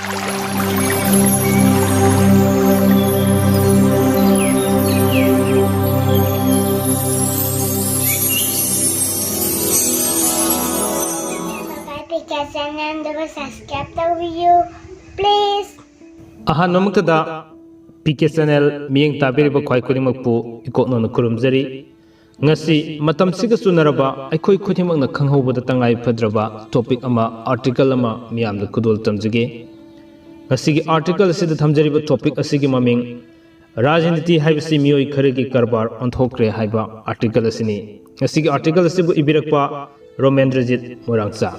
Subscribe the video, please. Ahan mamaktada PK channel miyeng tabiriba khwai khudimakpu ikoknona kurumjari ngasi matam siga sunaraba aikhoi khudimakna khanghobada tangai phadraba topic ama article ama miyamda kudol tamjige ngasi gi article sida thamjariba topic asigi maming Rajniti Haibasi Mioi Kharagi Karbar Onthokhre haiba article asini ngasi gi article asibu ibirakpa Romendrajit Morangsa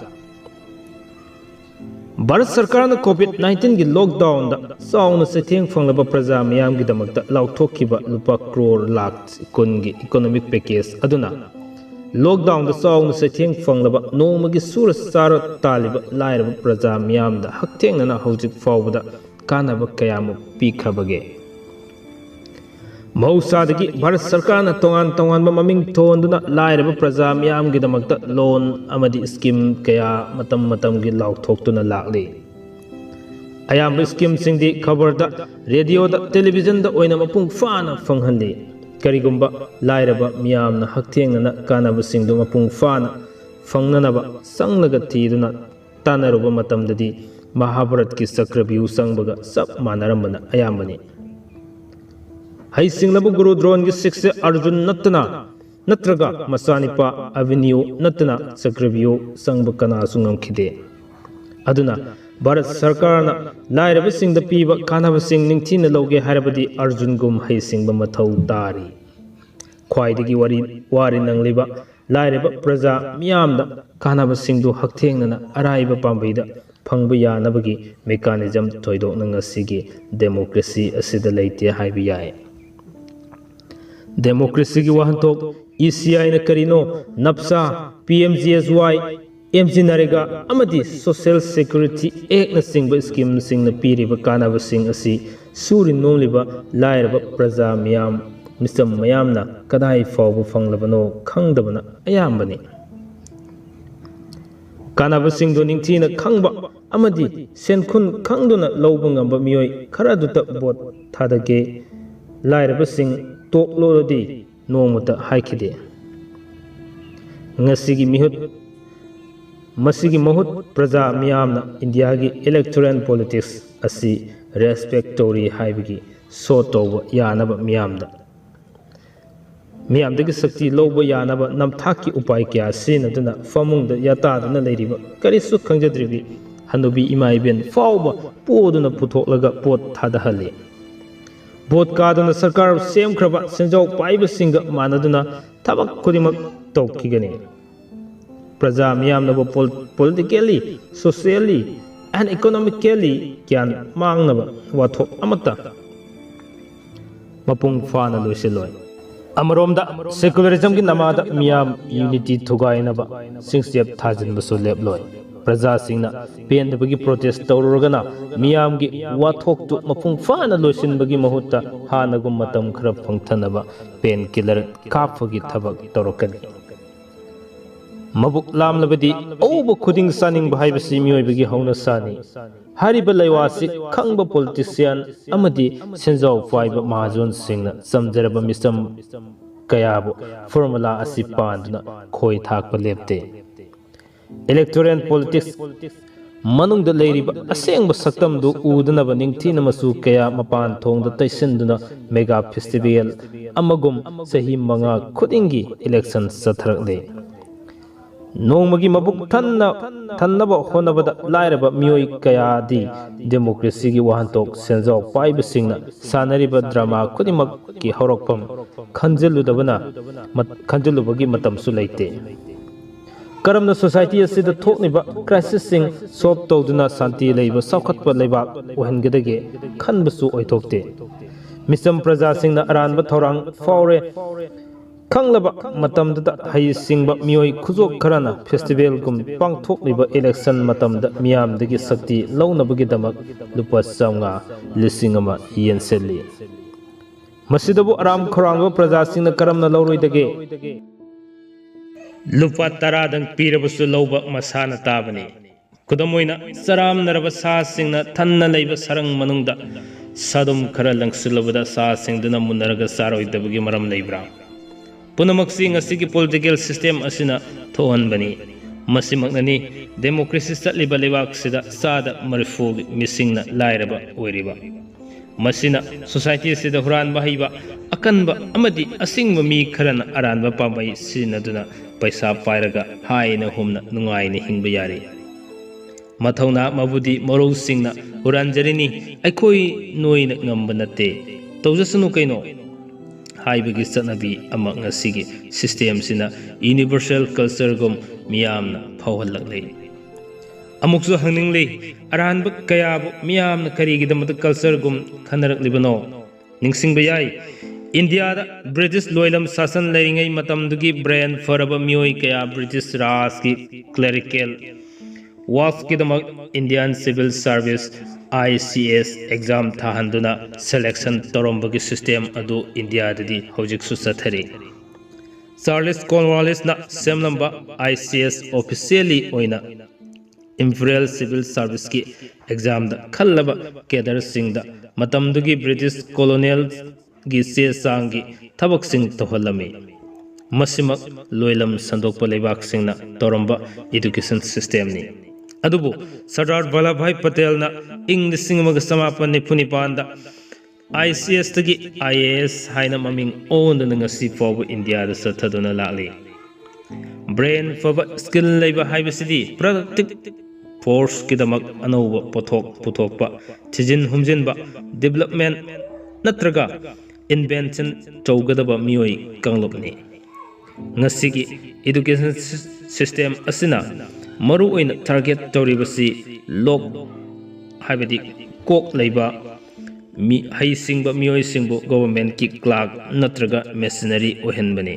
Bharat सरकार ने कोविड-19 की lockdown chown सेथेंग फंगलबा प्रजा मियाम की दमकता लाउथोखिबा लुपा करोड़ लाख कुन की economic package अदुना lockdown chown सेथेंग फंगलबा नोमगी सुर सार तालिबा लायरबा प्रजा मियाम दा हक्थेंगना हौजिक फावबदा कानाबा कयामु पीखबगे मौसादगी भारत सरकार ने तोंगान ममिंग थोंदुना लायरबा प्रजा मियाम की दमकता लोन अमदी स्कीम कया मतम की लाउथोक्तुना लागले अयाम स्कीम सिंगदी खबरदा रेडियोदा टेलीविजनदा ओइना मपुंग फाना फंगहले करिगुंबा लायरबा मियामना हक्थेंगना कानाबा सिंगदु मपुंग फाना फंगननबा संगलगा थीदुना तानरुबा मतमददी महाभारत की चक्रव्यूह संगबगा सब मानरमबना अयामबनी हई सिंगलबु गुरु द्रोण की शिक्षा अर्जुन नत्तना नत्रगा मसानिपा अवेन्यू नत्तना चक्रव्यूह संग कना सुंगमखिदे अदुना भारत सरकार ना लायरब सिंग द पीब कानाब सिंग निंगथिन लौगे हारबदी अर्जुन गुम हई सिंग ब मथौ तारी ख्वाइदगी वारी नंगलिबा लायरब प्रजा मियाम द कानाब सिंग दु हक्थेंगना अराइब पांबैदा फंगबु यानबगी मेकानिज्म थोइदोक नंगसिगी डेमोक्रेसी असिद लेते हाइबि याय डेमोक्रेसी की वहंतोक ECI न करिनो नप्सा PMGSY MG नरेगा अमदी सोशल सिक्योरिटी एक्ट न सिंग स्कीम सिंग न पीरिब कानाब सिंग असि सूरि नोमलिबा लायरब प्रजा मियाम मिसम मयामना कदाई फावबु फंगलबनो खंगदबना अयामबनी कानाब सिंग दो निंगथिना खंगबा अमदी सेनखुन खंगदुना लौब ngamba मियोय खरादुता बोट थादगे लायरब सिंग टोक लोदी नोमता हाइखिदे ngasi mahut praja miyamna India की electoral politics asi respect tori haibigi so toba yanaba miyamda की शक्ति लोब यानब नमथाक की उपाय क्या सिनदुना फमुंगदा यातादना लेरिबा करिसु खंगजद्रिबी हनुबी इमाइबेन फावबा पोदुना पुथोकलगा पोत थादहले बोट कादुना सरकार सेमख्रबा सेंजौ पाइबसिंग मानदुना थबक खुदिमक तौखिगनी प्रजा मियामनबो पॉलिटिकली सोशली एंड इकोनॉमिकली ज्ञान मांगनबा वाथोक अमता मपुंग फाना लोइसिलोय अमरोमदा सेक्युलरिज्म की नमादा मियाम यूनिटी थुगाइनबा सिंगस्टेप थाजिनबसु लेबलोय प्रजा सिंगना पेनदबगी प्रोटेस्ट तौरगना मियाम की वाथोक तु मपुंग फाना लोइसिनबगी महुत्ता हानगुम मतम खरा फंगथनबा पेन किलर काफगी थबक तौरकनी मबुक लामलबदी औब खुदिंग सानिंग बाहाइबसी मियोइबगी हौना सानी हारिबा लैवासी खंगबा पॉलिटिशियन अमदी सेंजाव फाइबा महाजोन सिंगना समजरबा मिसम कयाबो फॉर्मूला असि पांदना खोय थाकबा लेपते इलेक्टोरल पॉलिटिक्स मनुंगदा लेरिबा असेंगबा सक्तमदु उदनबा निंगथिना मसु कया मपान थोंगदा तैसिनदुना मेगा फेस्टिवल अमगुम सही मंगा खुदिंगी इलेक्शन सथरकले नोंमगी मबुक थन्नबा होनबदा लायरबा मियोय कयादी डेमोक्रेसी की वहंतोक सेंजाव पाइबसिंगना सानरिबा ड्रामा खुदिमक की हौरकफम खंजलुबगी मतमसु लेते करमना सोसाइटी असिदा थोकनिबा क्राइसिस सिंग सॉल्व तौदुना शांति लेबा सौखतपा लेबाक ओहनगदगे खनबसु ओइथोकते मिसम प्रजा सिंगना अरानबा थौरांग फावरे खंगलबा मतमदा हई सिंगबा मियोय खुजोक खराना फेस्टिवल गुम पांगथोकलिबा इलेक्शन मतमदा मियामदगी शक्ति लौनबगी दमक लुपा चांगा लिसिंग अमा येनसेली मसिदबु आराम खरांगबा प्रजा सिंगना करमना लौरोइदगे लुपा 10 दंग पीरबसु लौबा मसाना ताबनी Kudamoina saram naraba sa singna thanna leiba sarang manungda sadum khara langsilabada sa singduna munaraga saroidabagi maram leibra punamak sing asigi political system asina thohan bani masimaknani democracy satliba lebak sida sada marifu misingna lairaba oiriba masina society sida huran bahiba akanba amadi asingba mi kharana aranba pambai sinaduna paisa pairaga haina humna nungaina hingba yari Mathauna mabudi moro singna huranjarini aikoi noina ngamba nate tawjasanu kaino haibagi satnabi ama ngasigi system sina universal culture gum miyamna phawhalaklei amuksu hangningli aranba kayabu miyamna karigidamata culture gum khanaраklibano ningsingba yai India da British loilam sasan leiringai matamdugi brain faraba mioi kaya British ras ki clerical Waf Kidamak Indian Civil Service ICS exam Thahanduna selection Torombagi system adu India dadi Hojik Susathari. Charles Cornwallis na Semlamba ICS officially oina Imperial Civil Service ki exam da Khallaba Kedar Singh da Matamdugi British Colonial gi se sangi Thabak Singh Tohalami. Masimak Loilam Sandokpa Lebak Singh na Toromba education system ni. Adubu Sardar Vallabhbhai Patel na ing lising magasamapan ni Punipanda ICS tagi IAS haina maming on na ngasi fawa India da sathaduna lali brain fawa skill leiba haibasidi productive force kidamak anauba puthokpa thijin humjinba development natraga invention chaugadaba mioi kanglopni ngasigi education system asina maru oina target tawribasi lok haibadi kok leiba mi hai singba mioi singbo government ki clerk natraga machinery ohenbani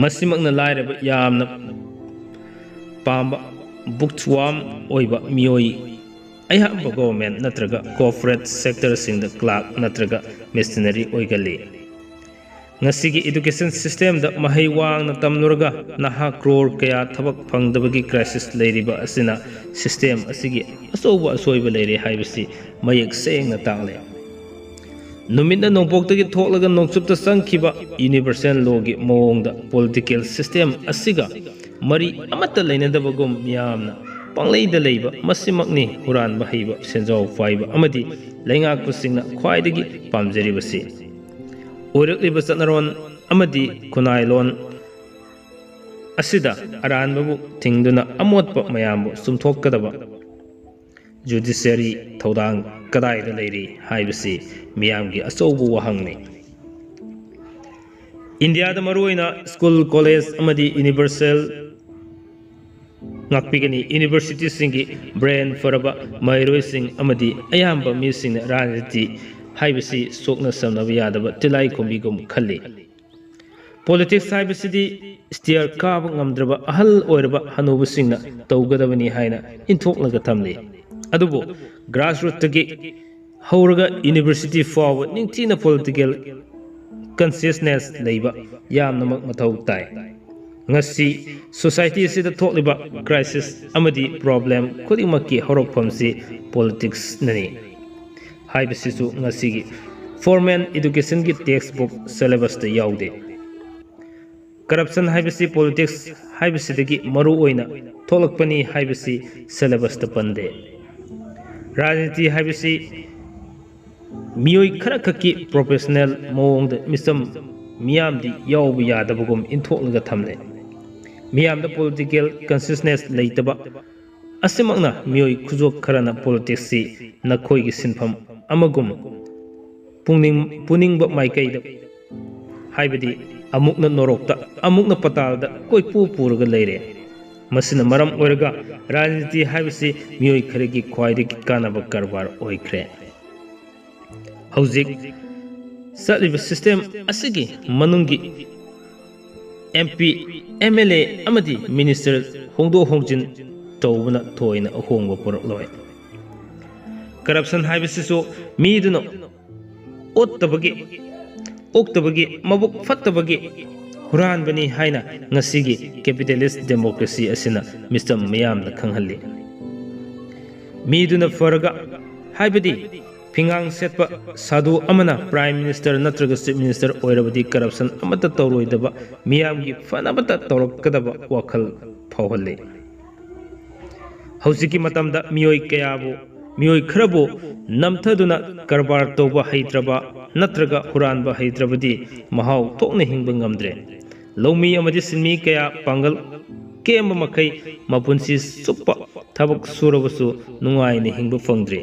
masimakna lairaba yamna pamba bookworm oiba mioi ayhamba government natraga corporate sector singda clerk natraga machinery oigali Ngasigi education system da mahai wang na tamnuraga naha crore kaya thabak phangdabagi crisis leiriba asina system asigi asoba asoiba leiri haibasi mayek seng na tagle numina nongpoktagi thoklaga nongchupta sangkhiba universal law gi mawongda political system asiga mari amata leinadabagum miyamna pangleida leiba masimakni huran bahaiba senjaw faiba amadi leingakpasingna khwaidagi pamjaribasi Oirakliba satnaron amadi kunailon asida aranbabu tingduna amotpa mayambu sumthokadaba judiciary thodang kadaida leiri haibasi miyamgi asobu wahangni India da maruina school college amadi universal ngakpigani university singi brain faraba mairoi sing amadi ayamba mi sing Rajniti Haibasi sokna samnaba yadaba tilai kombigum khalli politics haibasidi steer kaba ngamdraba ahal oiraba hanubu singna tawgadabani haina inthoklaga thamli adubu grassroots tagi hauraga university forward ningtina political consciousness leiba yamnamak mathau tai ngasi society sida thokliba crisis amadi problem khudimaki horokphamsi politics nani Haibasisu ngasigi formal education ki textbook syllabus ta yaude corruption haibasi politics haibasi dagi maru oina tholakpani haibasi syllabus ta pande Rajniti haibasi mioi khara khaki professional mawong da misam miyam di yaubu yadabugum inthoklaga thamle miyam da political consciousness leitaba asimakna mioi khujok kharana politics si nakhoi gi sinpham amagum puningba maikaida haibadi amukna norokta amukna patalda koi puraga leire masina maram oiraga Rajniti haibasi mioi kharegi khwaidagi kanaba karbar oikre hauzik satliba system asigi manungi MP MLA amadi minister hongdo hongjin tawbana thoina ahongba purakloi corruption haibasisu miduna ottabagi mabuk fattabagi huranbani haina ngasigi capitalist democracy asina mistam miyamna khanghalli miduna faraga haibadi pingang setpa sadhu amana prime minister natraga chief minister oirabadi corruption amata tawroidaba miyamgi fanabata tawrakadaba wakhal phawhalle hausikki matamda mioi kayabu mioi kharabu namthaduna karbar toba haitraba natraga huranba haitrabadi mahau thokna hingba ngamdre lomi amadi sinmi kaya pangal kemba makai mapunsi suppa thabak surabasu nungai ne hingba fangdre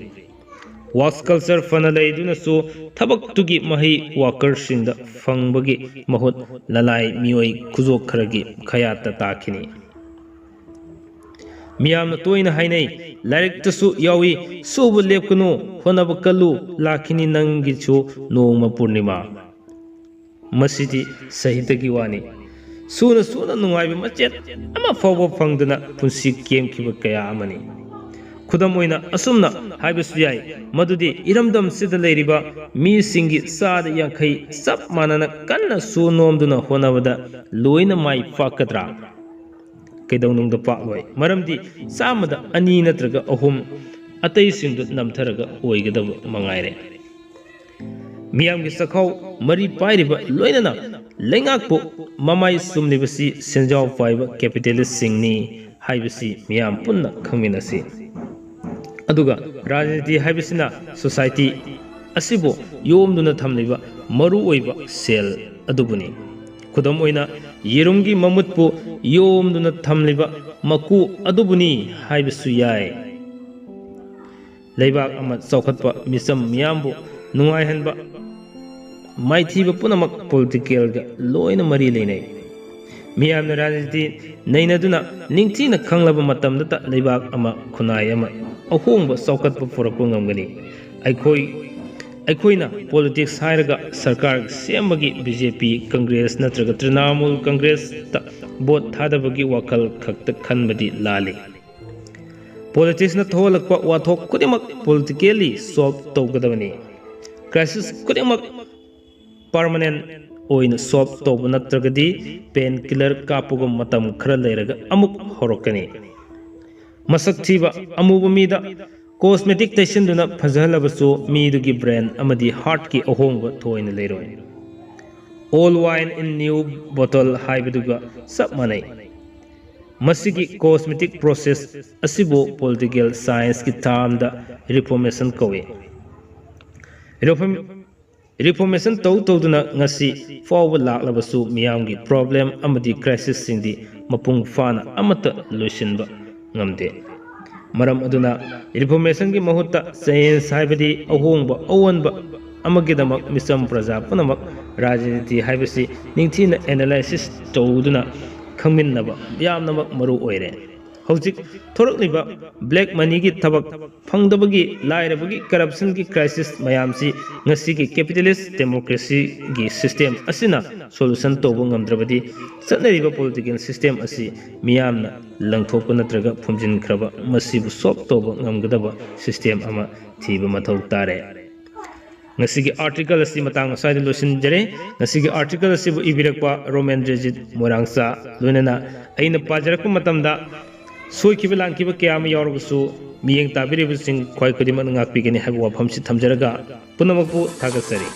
works culture fana leiduna su thabak tugi mahi worker singda fangbagi mahut lalai mioi khuzok kharagi khayata takini miyamna toina hainai larik tasu yawi subu lepkunu honaba kallu lakhini nangi chu nongma purnima masidi sahitagi wani suna suna nungaibi machet ama fawba fangduna punsi kem khiba kaya amani khudam oina asumna haibasu yai madudi iramdam sida leiriba mi singi sada yankai sap manana kanna su nomduna honabada loina mai fakadra kaidawnungda pakloi maramdi samada ani natraga ahum atai singdu namtharaga oigadaba mangaire miyamgi sakhau mari pairiba loinana lengakpo mamai sumnibasi senjaw paiba capitalist singni haibasi miyam punna khangminasi aduga rajniti haibasina society asibo yomduna thamliba maru oiba sel adubuni khudam oina yerumgi mamutpu yomduna thamliba maku adubuni haibasu yai leibak ama chaukhatpa misam miyambu nungai hanba maithiba punamak political ga loina mari leinai miyamna rajniti nainaduna ningthina khanglaba matamda ta leibak ama khunai ama ahongba chaukhatpa purakpa ngamgani aikoina politics hairaga sarkar semagi BJP Congress natraga Trinamool Congress ta vote thadabagi wakal khakta khanbadi lali politics na tholakpa wathok kudimak politically solve tawgadabani crisis kudimak permanent oina solve tawba natragadi pain killer kapuga matam khara leiraga amuk horokani masak thiba amuba mida cosmetic taisinduna phajalabasu midugi brain amadi heart ki ahongba thoina leiroi all wine in new bottle haibaduga sab manai masigi cosmetic process asibo political science ki term da reformation kawe reformation tawduna ngasi forward laklabasu miyamgi problem amadi crisis singdi mapung fana amata loisinba ngamde maram aduna reformation gi mahutta science haibadi ahongba awanba amagidamak misam praja punamak rajniti haibasi ningthina analysis tawduna khangminnaba yamnamak maru oire hojik thorakliba black money gi thabak phangdabagi lairabagi corruption gi crisis mayamsi ngasi gi capitalist democracy gi system asina solution tawba ngamdrabadi satnariba political system asi miyamna langthokpa natraga phumjin khraba masibu solve tawba ngamgadaba system ama thiba mathau tare ngasigi article asi matang asai losin jare ngasigi article asi bu ibirakpa roman rejit morangsa loinana aina pajarakpa matamda soikiba langkiba kayama yaurbusu miyeng tabiribusing khoi khodimak ngakpigani haibu wafamsi thamjaraga punamakpu thagasari